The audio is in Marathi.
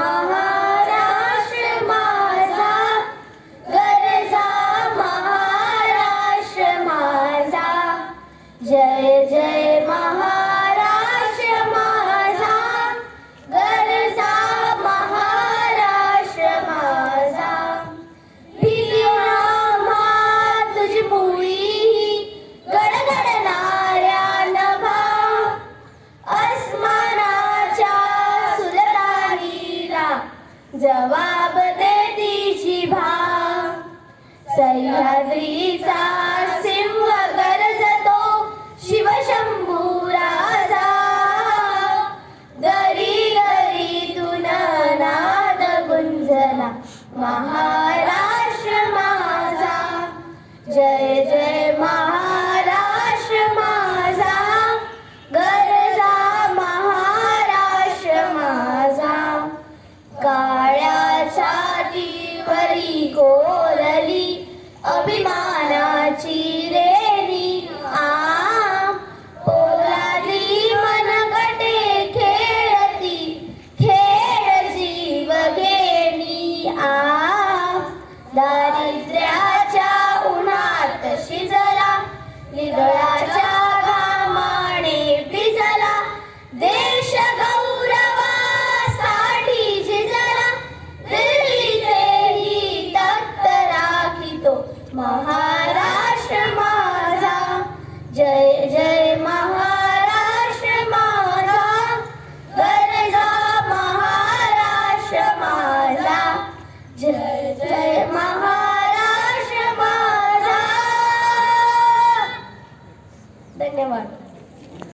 महाराष्ट्र माझा, गरजा महाराष्ट्र माझा. जय जय महाराष्ट्र माझा, गरजा महाराष्ट्र माझा. भीतीनामा तुझी मुळी गडगडणाऱ्या नभा, अस्मानाच्या सुलतानीला जवाब देती जिभा. सह्याद्रीचा सिंह गरजतो शिवशंभू राजा, दरी दरीतून नाद गुंजला महाराष्ट्र माझा. जय जय महाराष्ट्र माझा, गरजा महाराष्ट्र माझा. काळ्या छातीवरी कोरली अभिमानाची